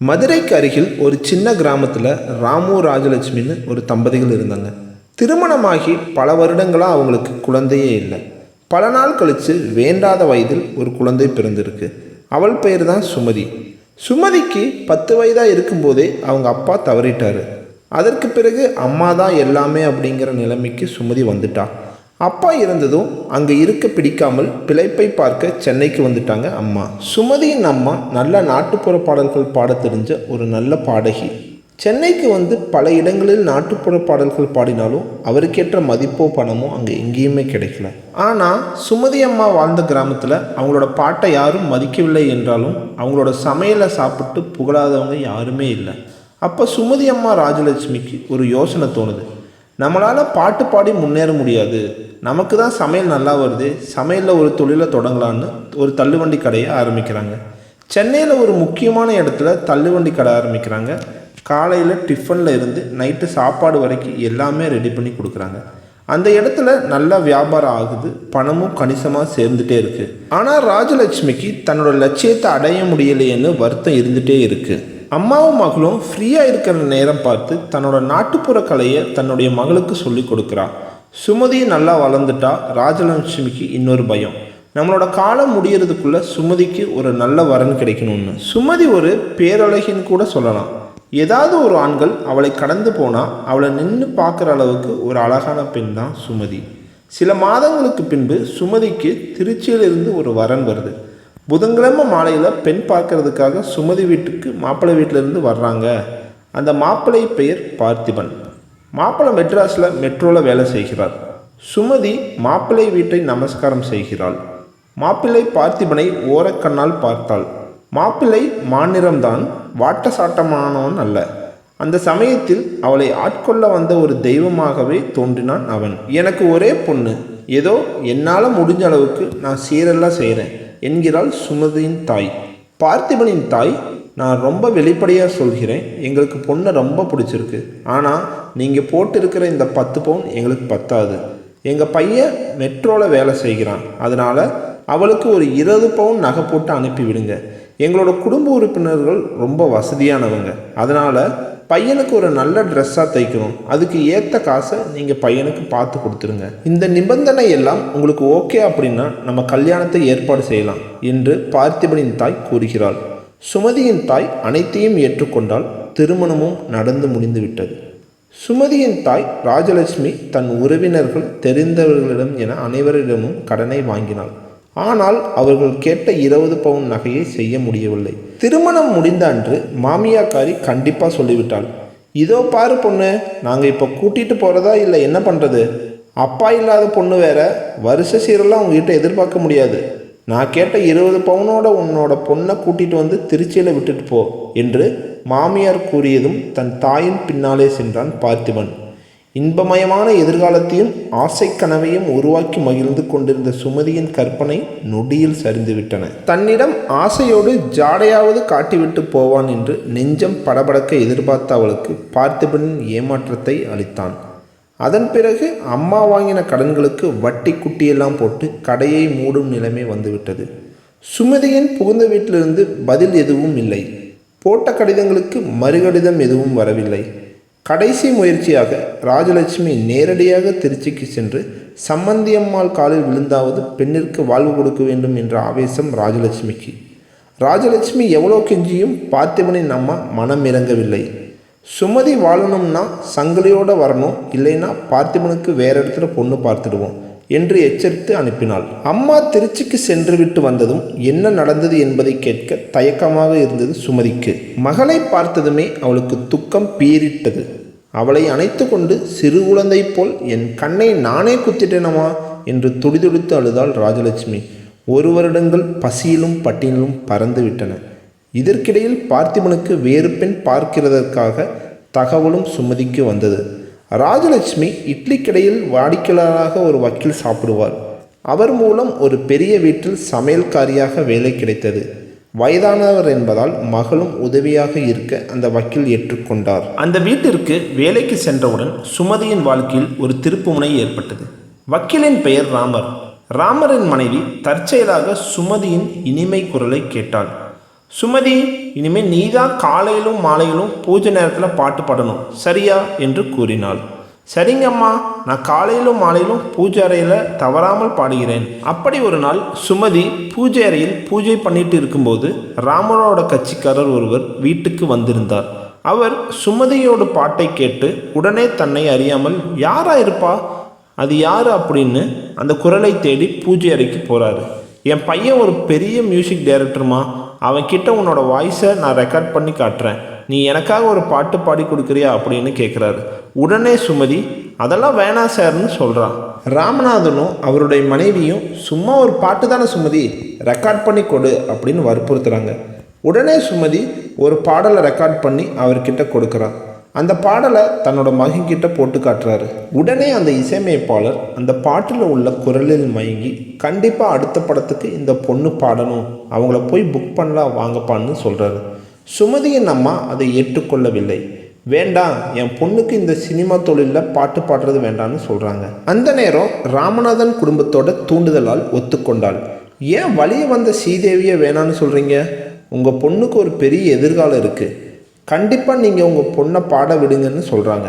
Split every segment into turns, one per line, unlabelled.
மதுரைக்கு அருகில் ஒரு சின்ன கிராமத்தில் ராமு ராஜலட்சுமின்னு ஒரு தம்பதிகள் இருந்தாங்க. திருமணமாகி பல வருடங்களாக அவங்களுக்கு குழந்தையே இல்லை. பல நாள் கழித்து வேண்டாத வயதில் ஒரு குழந்தை பிறந்திருக்கு. அவள் பெயர் தான் சுமதி. சுமதிக்கு 10 வயதாக இருக்கும்போதே அவங்க அப்பா தவறிட்டார். அதற்கு பிறகு அம்மா தான் எல்லாமே அப்படிங்கிற நிலைமைக்கு சுமதி வந்துட்டா. அப்பா இருந்ததும் அங்கே இருக்க பிடிக்காமல் பிழைப்பை பார்க்க சென்னைக்கு வந்துட்டாங்க அம்மா. சுமதியின் அம்மா நல்ல நாட்டுப்புற பாடல்கள் பாட தெரிஞ்ச ஒரு நல்ல பாடகி. சென்னைக்கு வந்து பல இடங்களில் நாட்டுப்புற பாடல்கள் பாடினாலும் அவருக்கேற்ற மதிப்போ பணமோ அங்கே எங்கேயுமே கிடைக்கல. ஆனால் சுமதி அம்மா வாழ்ந்த கிராமத்தில் அவங்களோட பாட்டை யாரும் மதிக்கவில்லை என்றாலும் அவங்களோட சமையலை சாப்பிட்டு புகழாதவங்க யாருமே இல்லை. அப்போ சுமதி அம்மா ராஜலட்சுமிக்கு ஒரு யோசனை தோணுது. நம்மளால் பாட்டு பாடி முன்னேற முடியாது, நமக்கு தான் சமையல் நல்லா வருது, சமையலில் ஒரு தொழிலை தொடங்கலான்னு ஒரு தள்ளுவண்டி கடையை ஆரம்பிக்கிறாங்க. சென்னையில் ஒரு முக்கியமான இடத்துல தள்ளுவண்டி கடை ஆரம்பிக்கிறாங்க. காலையில் டிஃபனில் இருந்து நைட்டு சாப்பாடு வரைக்கும் எல்லாமே ரெடி பண்ணி கொடுக்குறாங்க. அந்த இடத்துல நல்ல வியாபாரம் ஆகுது, பணமும் கணிசமாக சேர்ந்துட்டே இருக்குது. ஆனால் ராஜலட்சுமிக்கு தன்னோட லட்சியத்தை அடைய முடியலையேன்னு வருத்தம் இருந்துகிட்டே இருக்குது. அம்மாவும் மகளும் ஃப்ரீயாக இருக்கிற நேரம் பார்த்து தன்னோட நாட்டுப்புற கலையை தன்னுடைய மகளுக்கு சொல்லி கொடுக்குறா. சுமதி நல்லா வளர்ந்துட்டா. ராஜலட்சுமிக்கு இன்னொரு பயம், நம்மளோட காலம் முடியறதுக்குள்ளே சுமதிக்கு ஒரு நல்ல வரன் கிடைக்கணும்னு. சுமதி ஒரு பேரழகின்னு கூட சொல்லலாம். ஏதாவது ஒரு ஆண்கள் அவளை கடந்து போனால் அவளை நின்று பார்க்குற அளவுக்கு ஒரு அழகான பெண் தான் சுமதி. சில மாதங்களுக்கு பின்பு சுமதிக்கு திருச்சியிலிருந்து ஒரு வரன் வருது. புதன்கிழமை மாலையில் பெண் பார்க்கறதுக்காக சுமதி வீட்டுக்கு மாப்பிள்ளை வீட்டிலேருந்து வர்றாங்க. அந்த மாப்பிள்ளை பெயர் பார்த்திபன். மாப்பிள்ளை மெட்ராஸில் மெட்ரோவில் வேலை செய்கிறார். சுமதி மாப்பிள்ளை வீட்டை நமஸ்காரம் செய்கிறாள். மாப்பிள்ளை பார்த்திபனை ஓரக்கண்ணால் பார்த்தாள். மாப்பிள்ளை மாநிறம்தான், வாட்ட சாட்டமானவன் அல்ல. அந்த சமயத்தில் அவளை ஆட்கொள்ள வந்த ஒரு தெய்வமாகவே தோன்றினான் அவன். எனக்கு ஒரே பொண்ணு, ஏதோ என்னால் முடிஞ்ச அளவுக்கு நான் சீரெல்லாம் செய்கிறேன் என்கிறாள் சுமதியின் தாய். பார்த்திபனின் தாய், நான் ரொம்ப வெளிப்படையாக சொல்கிறேன், எங்களுக்கு பொண்ணை ரொம்ப பிடிச்சிருக்கு. ஆனால் நீங்கள் போட்டிருக்கிற இந்த 10 பவுன் எங்களுக்கு பத்தாது. எங்கள் பையன் மெட்ரோவில் வேலை செய்கிறான், அதனால் அவளுக்கு ஒரு 20 பவுன் நகை போட்டு அனுப்பிவிடுங்க. எங்களோட குடும்ப உறுப்பினர்கள் ரொம்ப வசதியானவங்க, அதனால் பையனுக்கு ஒரு நல்ல ட்ரெஸ்ஸாக தைக்கணும். அதுக்கு ஏற்ற காசை நீங்கள் பையனுக்கு பார்த்து கொடுத்துருங்க. இந்த நிபந்தனை எல்லாம் உங்களுக்கு ஓகே அப்படின்னா நம்ம கல்யாணத்தை ஏற்பாடு செய்யலாம் என்று பார்த்திபனின் தாய் கூறுகிறாள். சுமதியின் தாய் அனைத்தையும் ஏற்றுக்கொண்டால் திருமணமும் நடந்து முடிந்துவிட்டது. சுமதியின் தாய் ராஜலட்சுமி தன் உறவினர்கள் தெரிந்தவர்களிடம் என அனைவரிடமும் கடனை வாங்கினாள். ஆனால் அவர்கள் கேட்ட 20 பவுன் நகையை செய்ய முடியவில்லை. திருமணம் முடிந்த அன்று மாமியாக்காரி கண்டிப்பாக சொல்லிவிட்டாள், இதோ பாரு பொண்ணு, நாங்கள் இப்போ கூட்டிகிட்டு போகிறதா இல்லை என்ன பண்ணுறது? அப்பா இல்லாத பொண்ணு வேற, வருஷ சீரெல்லாம் உங்ககிட்ட எதிர்பார்க்க முடியாது. நான் கேட்ட 20 பவுனோட உன்னோட பொண்ணை கூட்டிகிட்டு வந்து திருச்சியில் விட்டுட்டு போ என்று மாமியார் கூறியதும் தன் தாயின் பின்னாலே சென்றான் பார்த்திபன். இன்பமயமான எதிர்காலத்தையும் ஆசை கனவையும் உருவாக்கி மகிழ்ந்து கொண்டிருந்த சுமதியின் கற்பனை நொடியில் சரிந்துவிட்டன. தன்னிடம் ஆசையோடு ஜாடையாவது காட்டிவிட்டு போவான் என்று நெஞ்சம் படபடக்க எதிர்பார்த்த அவளுக்கு பார்த்திபனின் ஏமாற்றத்தை அளித்தான். அதன் பிறகு அம்மா வாங்கின கடன்களுக்கு வட்டி குட்டியெல்லாம் போட்டு கடையை மூடும் நிலைமை வந்துவிட்டது. சுமதியின் புகுந்த வீட்டிலிருந்து பதில் எதுவும் இல்லை. போட்ட கடிதங்களுக்கு மறுகடிதம் எதுவும் வரவில்லை. கடைசி முயற்சியாக ராஜலட்சுமி நேரடியாக திருச்சிக்கு சென்று சம்மந்தியம்மாள் காலில் விழுந்தாவது பெண்ணிற்கு வாழ்வு கொடுக்க வேண்டும் என்ற ஆவேசம் ராஜலட்சுமிக்கு. ராஜலட்சுமி எவ்வளோ கெஞ்சியும் பார்த்திபனின் அம்மா மனம் இறங்கவில்லை. சுமதி வாழணும்னா சங்கிலியோடு வரணும், இல்லைன்னா பார்த்திபனுக்கு வேற இடத்துல பொண்ணு பார்த்துடுவோம் என்று எச்சரித்து அனுப்பினாள். அம்மா திருச்சிக்கு சென்று விட்டு வந்ததும் என்ன நடந்தது என்பதை கேட்க தயக்கமாக இருந்தது சுமதிக்கு. மகளை பார்த்ததுமே அவளுக்கு துக்கம் பீரிட்டது. அவளை அணைத்து கொண்டு சிறு குழந்தை போல் என் கண்ணை நானே குத்திட்டேனமா என்று துடிதுடித்து அழுதாள் ராஜலட்சுமி. 1 வருடங்கள் பசியிலும் பட்டினிலும் பறந்து விட்டன. இதற்கிடையில் பார்த்திபனுக்கு வேறு பெண் பார்க்கிறதற்காக தகவலும் சுமதிக்கு வந்தது. ராஜலட்சுமி இட்லி கடையில் வாடிக்கையாளராக ஒரு வக்கீல் சாப்பிடுவார். அவர் மூலம் ஒரு பெரிய வீட்டில் சமையல்காரியாக வேலை கிடைத்தது. வயதானவர் என்பதால் மகளும் உதவியாக இருக்க அந்த வக்கீல் ஏற்றுக்கொண்டார். அந்த வீட்டிற்கு வேலைக்கு சென்றவுடன் சுமதியின் வாழ்க்கையில் ஒரு திருப்புமுனை ஏற்பட்டது. வக்கீலின் பெயர் ராமர். ராமரின் மனைவி தற்செயலாக சுமதியின் இனிமை குரலை கேட்டாள். சுமதி, இனிமேல் நீதான் காலையிலும் மாலையிலும் பூஜை நேரத்தில் பாட்டு பாடணும், சரியா என்று கூறினாள். சரிங்கம்மா, நான் காலையிலும் மாலையிலும் பூஜை அறையில் தவறாமல் பாடுகிறேன். அப்படி ஒரு நாள் சுமதி பூஜை அறையில் பூஜை பண்ணிட்டு இருக்கும்போது ராமரோட கட்சிக்காரர் ஒருவர் வீட்டுக்கு வந்திருந்தார். அவர் சுமதியோட பாட்டை கேட்டு உடனே தன்னை அறியாமல் யாரா இருப்பா, அது யாரு அப்படின்னு அந்த குரலை தேடி பூஜை அறைக்கு போகிறாரு. என் பையன் ஒரு பெரிய மியூசிக் டைரக்டருமா, அவன்கிட்ட உன்னோட வாய்ஸை நான் ரெக்கார்ட் பண்ணி காட்டுறேன், நீ எனக்காக ஒரு பாட்டு பாடி கொடுக்குறியா அப்படின்னு கேட்குறாரு. உடனே சுமதி அதெல்லாம் வேணாம் சார்னு சொல்கிறான். ராமநாதனும் அவருடைய மனைவியும் சும்மா ஒரு பாட்டு தானே சுமதி, ரெக்கார்ட் பண்ணி கொடு அப்படின்னு வற்புறுத்துறாங்க. உடனே சுமதி ஒரு பாடலை ரெக்கார்ட் பண்ணி அவர்கிட்ட கொடுக்குறான். அந்த பாடலை தன்னோட மகன்கிட்ட போட்டு காட்டுறாரு. உடனே அந்த இசையமைப்பாளர் அந்த பாட்டில் உள்ள குரலில் மயங்கி கண்டிப்பாக அடுத்த படத்துக்கு இந்த பொண்ணு பாடணும், அவங்கள போய் புக் பண்ணலாம் வாங்கப்பான்னு சொல்கிறாரு. சுமதியின் அம்மா அதை ஏற்றுக்கொள்ளவில்லை. வேண்டாம், என் பொண்ணுக்கு இந்த சினிமா தொழிலில் பாட்டு பாடுறது வேண்டான்னு சொல்கிறாங்க. அந்த நேரம் ராமநாதன் குடும்பத்தோட தூண்டுதலால் ஒத்துக்கொண்டாள். ஏன் வழியே வந்த ஸ்ரீதேவியை வேணான்னு சொல்கிறீங்க? உங்கள் பொண்ணுக்கு ஒரு பெரிய எதிர்காலம் இருக்குது, கண்டிப்பாக நீங்கள் உங்கள் பொண்ணை பாட விடுங்கன்னு சொல்கிறாங்க.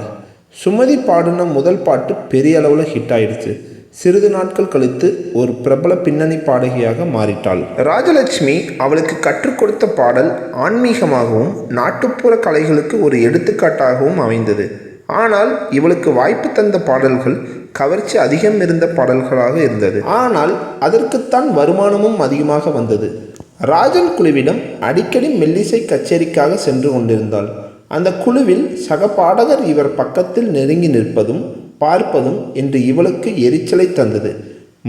சுமதி பாடின முதல் பாட்டு பெரிய அளவில் ஹிட் ஆயிடுச்சு. சிறிது நாட்கள் கழித்து ஒரு பிரபல பின்னணி பாடகியாக மாறிட்டாள். ராஜலட்சுமி அவளுக்கு கற்றுக் கொடுத்த பாடல் ஆன்மீகமாகவும் நாட்டுப்புற கலைகளுக்கு ஒரு எடுத்துக்காட்டாகவும் அமைந்தது. ஆனால் இவளுக்கு வாய்ப்பு தந்த பாடல்கள் கவர்ச்சி அதிகம் இருந்த பாடல்களாக இருந்தது. ஆனால் அதற்குத்தான் வருமானமும் அதிகமாக வந்தது. ராஜன் குழுவிடம் அடிக்கடி மெல்லிசை கச்சேரிக்காக சென்று கொண்டிருந்தாள். அந்த குழுவில் சக பாடகர் இவர் பக்கத்தில் நெருங்கி நிற்பதும் பார்ப்பதும் என்று இவளுக்கு எரிச்சலை தந்தது.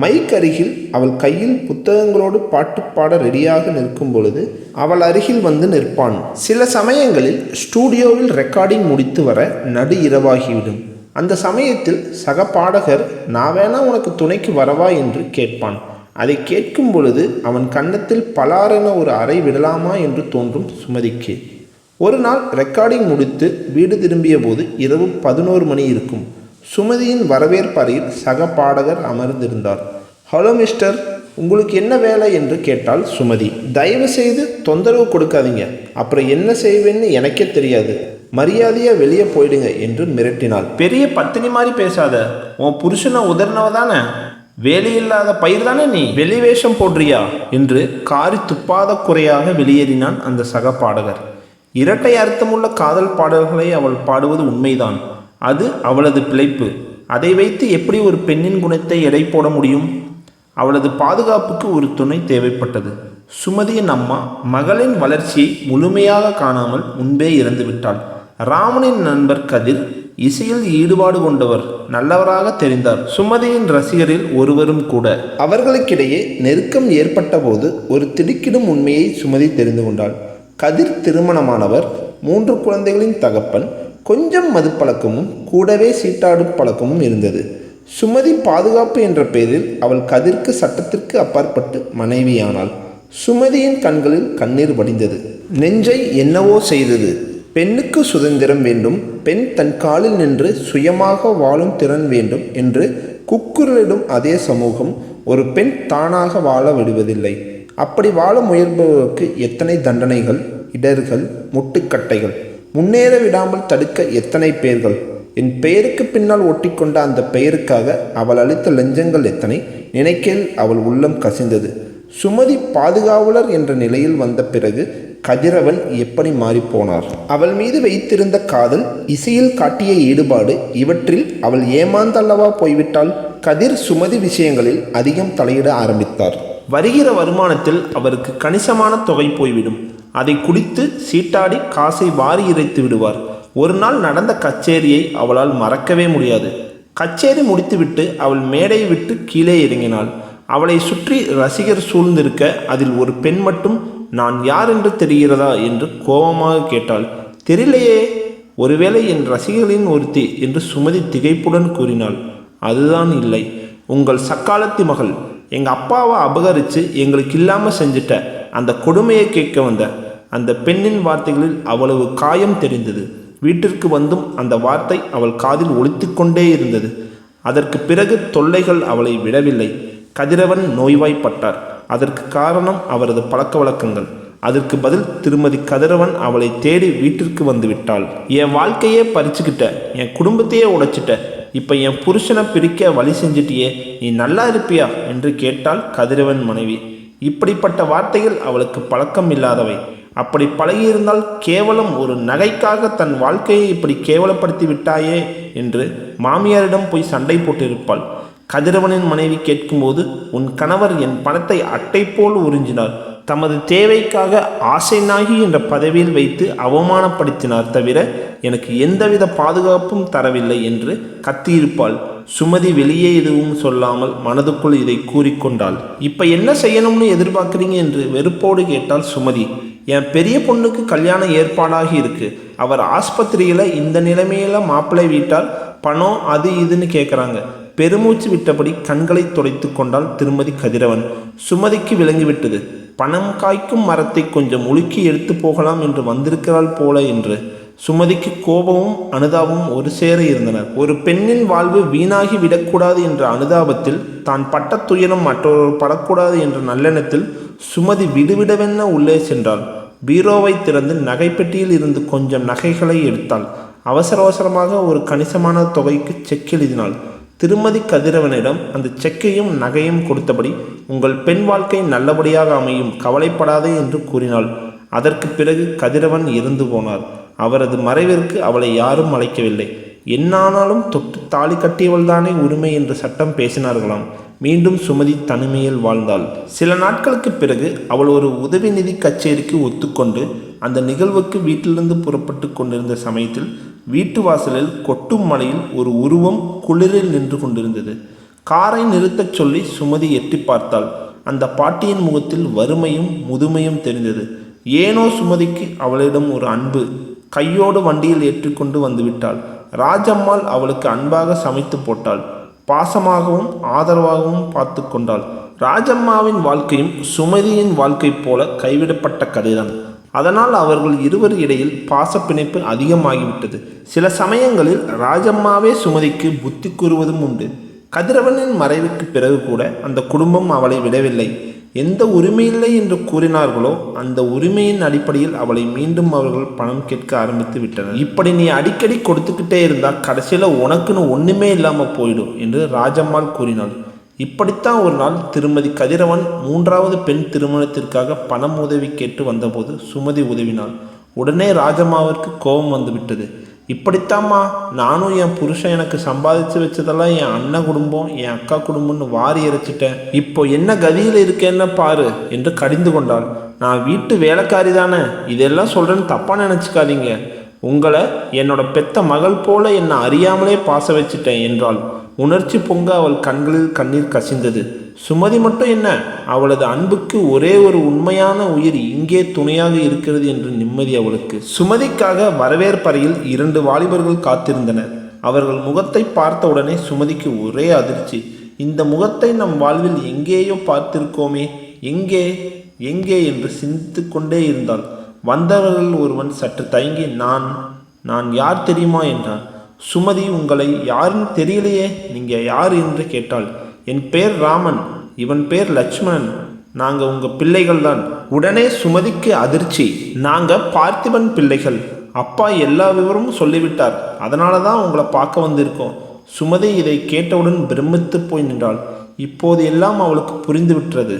மைக் அருகில் அவள் கையில் புத்தகங்களோடு பாட்டு பாட ரெடியாக நிற்கும் பொழுது அவள் அருகில் வந்து நிற்பான். சில சமயங்களில் ஸ்டூடியோவில் ரெக்கார்டிங் முடித்து வர நடு இரவாகிவிடும். அந்த சமயத்தில் சக பாடகர் நான் வேணா உனக்கு துணைக்கு வரவா என்று கேட்பான். அதை கேட்கும் பொழுது அவன் கன்னத்தில் பலாரென ஒரு அறை விடலாமா என்று தோன்றும் சுமதிக்கு. ஒரு நாள் ரெக்கார்டிங் முடித்து வீடு திரும்பிய போது இரவு 11 மணி இருக்கும். சுமதியின் வரவேற்பறையில் சக பாடகர் அமர்ந்திருந்தார். ஹலோ மிஸ்டர், உங்களுக்கு என்ன வேலை என்று கேட்டாள் சுமதி. தயவு செய்து தொந்தரவு கொடுக்காதீங்க, அப்புறம் என்ன செய்வேன்னு எனக்கே தெரியாது, மரியாதையாக வெளியே போயிடுங்க என்று மிரட்டினாள். பெரிய பத்தினி மாதிரி பேசாத, உன் புருஷனை உதறினவ தானே, வேலையில்லாத பயிர் தானே, நீ வெளி வேஷம் போடுறியா என்று காரி துப்பாத குறையாக வெளியேறினான் அந்த சக பாடகர். இரட்டை அர்த்தமுள்ள காதல் பாடல்களை அவள் பாடுவது உண்மைதான், அது அவளது பிழைப்பு. அதை வைத்து எப்படி ஒரு பெண்ணின் குணத்தை எடை போட முடியும்? அவளது பாதுகாப்புக்கு ஒரு துணை தேவைப்பட்டது. சுமதியின் அம்மா மகளின் வளர்ச்சியை முழுமையாக காணாமல் முன்பே இறந்து விட்டாள். ராமனின் நண்பர் கதிர் இசையில் ஈடுபாடு கொண்டவர், நல்லவராக தெரிந்தார். சுமதியின் ரசிகரில் ஒருவரும் கூட. அவர்களுக்கிடையே நெருக்கம் ஏற்பட்ட போது ஒரு திடுக்கிடும் உண்மையை சுமதி தெரிந்து கொண்டாள். கதிர் திருமணமானவர், 3 குழந்தைகளின் தகப்பன், கொஞ்சம் மது பழக்கமும் கூடவே சீட்டாடு பழக்கமும் இருந்தது. சுமதி பாதுகாப்பு என்ற பெயரில் அவள் கதிர்க்கு சட்டத்திற்கு அப்பாற்பட்டு மனைவியானாள். சுமதியின் கண்களில் கண்ணீர் வடிந்தது. நெஞ்சை என்னவோ செய்தது. பெண்ணுக்கு சுதந்திரம் வேண்டும், பெண் தன் காலில் நின்று சுயமாக வாழும் திறன் வேண்டும் என்று குக்குரலிடும் அதே சமூகம் ஒரு பெண் தானாக வாழ விடுவதில்லை. அப்படி வாழ முயல்பவர்களுக்கு எத்தனை தண்டனைகள், இடர்கள், முட்டுக்கட்டைகள், முன்னேற விடாமல் தடுக்க எத்தனை பேர்கள். என் பெயருக்கு பின்னால் ஒட்டிக்கொண்ட அந்த பெயருக்காக அவள் அளித்த லஞ்சங்கள் எத்தனை, நினைக்கையில் அவள் உள்ளம் கசிந்தது. சுமதி பாதுகாவலர் என்ற நிலையில் வந்த பிறகு கதிரவன் எப்படி மாறிப்போனார். அவள் மீது வைத்திருந்த காதல், இசையில் காட்டிய ஈடுபாடு, இவற்றில் அவள் ஏமாந்தல்லவா போய்விட்டாள். கதிர் சுமதி விஷயங்களில் அதிகம் தலையிட ஆரம்பித்தார். வருகிற வருமானத்தில் அவருக்கு கணிசமான தொகை போய்விடும். அதை குடித்து சீட்டாடி காசை வாரி இறைத்து விடுவார். ஒரு நாள் நடந்த கச்சேரியை அவளால் மறக்கவே முடியாது. கச்சேரி முடித்துவிட்டு அவள் மேடையை விட்டு கீழே இறங்கினாள். அவளை சுற்றி ரசிகர் சூழ்ந்திருக்க அதில் ஒரு பெண் மட்டும் நான் யார் என்று தெரிகிறதா என்று கோபமாக கேட்டாள். தெரியலையே, ஒருவேளை என் ரசிகர்களின் ஒருத்தி என்று சுமதி திகைப்புடன் கூறினாள். அதுதான் இல்லை, உங்கள் சக்காலத்தி மகள், எங்கள் அப்பாவை அபகரித்து எங்களுக்கு இல்லாமல் செஞ்சிட்ட அந்த கொடுமையை கேட்க வந்த அந்த பெண்ணின் வார்த்தைகளில் அவ்வளவு காயம் தெரிந்தது. வீட்டிற்கு வந்தும் அந்த வார்த்தை அவள் காதில் ஒலித்து கொண்டே இருந்தது. அதற்கு பிறகு தொல்லைகள் அவளை விடவில்லை. கதிரவன் நோய்வாய்ப்பட்டார். அதற்கு காரணம் அவரது பழக்க வழக்கங்கள். அதற்கு பதில் திருமதி கதிரவன் அவளை தேடி வீட்டிற்கு வந்து விட்டாள். என் வாழ்க்கையே பறிச்சுக்கிட்ட, என் குடும்பத்தையே உடைச்சிட்ட, இப்போ என் புருஷனை பிரிக்க வழி செஞ்சிட்டியே, நீ நல்லா இருப்பியா என்று கேட்டாள் கதிரவன் மனைவி. இப்படிப்பட்ட வார்த்தைகள் அவளுக்கு பழக்கம் இல்லாதவை. அப்படி பழகியிருந்தால் கேவலம் ஒரு நகைக்காக தன் வாழ்க்கையை இப்படி கேவலப்படுத்தி விட்டாயே என்று மாமியாரிடம் போய் சண்டை போட்டிருப்பாள். கதிரவனின் மனைவி கேட்கும்போது, உன் கணவர் என் பணத்தை அட்டை போல் உறிஞ்சினார், தமது தேவைக்காக ஆசை நாகி என்ற பதவியில் வைத்து அவமானப்படுத்தினார், தவிர எனக்கு எந்தவித பாதுகாப்பும் தரவில்லை என்று கத்தியிருப்பாள். சுமதி வெளியே எதுவும் சொல்லாமல் மனதுக்குள் இதை கூறிக்கொண்டாள். இப்போ என்ன செய்யணும்னு எதிர்பார்க்குறீங்க என்று வெறுப்போடு கேட்டாள் சுமதி. என் பெரிய பொண்ணுக்கு கல்யாணம் ஏற்பாடாகி இருக்கு, அவர் ஆஸ்பத்திரியில் இந்த நிலைமையில மாப்பிள்ளை வீட்டால் பணம் அது இதுன்னு கேட்குறாங்க. பெருமூச்சு விட்டபடி கண்களை துடைத்து கொண்டாள் திருமதி கதிரவன். சுமதிக்கு விளங்கிவிட்டது, பணம் காய்க்கும் மரத்தை கொஞ்சம் உலுக்கி எடுத்து போகலாம் என்று வந்திருக்கிறாள் போல என்று. சுமதிக்கு கோபமும் அனுதாபமும் ஒரு சேர இருந்தனர். ஒரு பெண்ணின் வாழ்வு வீணாகி விடக்கூடாது என்ற அனுதாபத்தில், தான் பட்ட துயரம் மற்றொரு படக்கூடாது என்ற நல்லெண்ணத்தில் சுமதி விடுவிடவென்ன உள்ளே சென்றாள். பீரோவை திறந்து நகைப்பெட்டியில் இருந்து கொஞ்சம் நகைகளை எடுத்தாள். அவசர அவசரமாக ஒரு கணிசமான தொகைக்கு செக் எழுதினாள். திருமதி கதிரவனிடம் அந்த செக்கையும் நகையும் கொடுத்தபடி, உங்கள் பெண் வாழ்க்கை நல்லபடியாக அமையும், கவலைப்படாதே என்று கூறினாள். அதற்கு பிறகு கதிரவன் இறந்து போனார். அவரது மறைவிற்கு அவளை யாரும் அழைக்கவில்லை. என்னானாலும் தொட்டு தாலி கட்டியவள்தானே உரிமை என்று சட்டம் பேசினார்களாம். மீண்டும் சுமதி தனிமையில் வாழ்ந்தாள். சில நாட்களுக்கு பிறகு அவள் ஒரு உதவி நிதி கச்சேரிக்கு ஒத்துக்கொண்டு அந்த நிகழ்வுக்கு வீட்டிலிருந்து புறப்பட்டு கொண்டிருந்த சமயத்தில் வீட்டு வாசலில் கொட்டும் மழையில் ஒரு உருவம் குளிரில் நின்று கொண்டிருந்தது. காரை நிறுத்தச் சொல்லி சுமதி எட்டி பார்த்தாள். அந்த பாட்டியின் முகத்தில் வறுமையும் முதுமையும் தெரிந்தது. ஏனோ சுமதிக்கு அவளிடம் ஒரு அன்பு. கையோடு வண்டியில் ஏற்றிக்கொண்டு வந்துவிட்டாள். ராஜம்மாள் அவளுக்கு அன்பாக சமைத்து போட்டாள். பாசமாகவும் ஆதரவாகவும் பார்த்து கொண்டாள். ராஜம்மாவின் வாழ்க்கையும் சுமதியின் வாழ்க்கை போல கைவிடப்பட்ட கதைதான். அதனால் அவர்கள் இருவர் இடையில் பாசப்பிணைப்பு அதிகமாகிவிட்டது. சில சமயங்களில் ராஜம்மாவே சுமதிக்கு புத்தி கூறுவதும் உண்டு. கதிரவனின் மறைவுக்கு பிறகு கூட அந்த குடும்பம் அவளை விடவில்லை. எந்த உரிமையில்லை என்று கூறினார்களோ அந்த உரிமையின் அடிப்படையில் அவளை மீண்டும் அவர்கள் பணம் கேட்க ஆரம்பித்து விட்டனர். இப்படி நீ அடிக்கடி கொடுத்துக்கிட்டே இருந்தால் கடைசியில் உனக்குன்னு ஒன்றுமே இல்லாமல் போயிடும் என்று ராஜம்மாள் கூறினாள். இப்படித்தான் ஒரு நாள் திருமதி கதிரவன் 3வது பெண் திருமணத்திற்காக பணம் உதவி கேட்டு வந்தபோது சுமதி உதவினாள். உடனே ராஜம்மாவிற்கு கோபம் வந்துவிட்டது. இப்படித்தாம்மா, நானும் என் புருஷன் எனக்கு சம்பாதிச்சு வச்சதெல்லாம் என் அண்ணன் குடும்பம் என் அக்கா குடும்பம்னு வாரி இறைச்சிட்டேன், இப்போ என்ன கதியில் இருக்கேன்னு பாரு என்று கடிந்து கொண்டாள். நான் வீட்டு வேலைக்காரி தானே, இதெல்லாம் சொல்கிறேன்னு தப்பாக நினச்சிக்காதீங்க. உங்களை என்னோட பெத்த மகள் போல என்னை அறியாமலே பாச வச்சிட்டேன் என்றாள். உணர்ச்சி பொங்க அவள் கண்களில் கண்ணீர் கசிந்தது. சுமதி மட்டும் என்ன, அவளது அன்புக்கு ஒரே ஒரு உண்மையான உயிர் இங்கே துணையாக இருக்கிறது என்று நிம்மதி அவளுக்கு. சுமதிக்காக வரவேற்பறையில் 2 வாலிபர்கள் காத்திருந்தனர். அவர்கள் முகத்தை பார்த்த உடனே சுமதிக்கு ஒரே அதிர்ச்சி. இந்த முகத்தை நம் வாழ்வில் எங்கேயோ பார்த்திருக்கோமே, எங்கே எங்கே என்று சிந்தித்து கொண்டே இருந்தாள். வந்தவர்கள் ஒருவன் சற்று தயங்கி, நான் யார் தெரியுமா என்றான். சுமதி, உங்களை யாருன்னு தெரியலையே, நீங்கள் யார் என்று கேட்டாள். என் பேர் ராமன், இவன் பேர் லட்சுமணன், நாங்கள் உங்கள் பிள்ளைகள் தான். உடனே சுமதிக்கு அதிர்ச்சி. நாங்கள் பார்த்திபன் பிள்ளைகள், அப்பா எல்லா விவரமும் சொல்லிவிட்டார், அதனால தான் உங்களை பார்க்க வந்திருக்கோம். சுமதி இதை கேட்டவுடன் பிரமித்து போய் நின்றாள். இப்போது எல்லாம் அவளுக்கு புரிந்து விட்டது.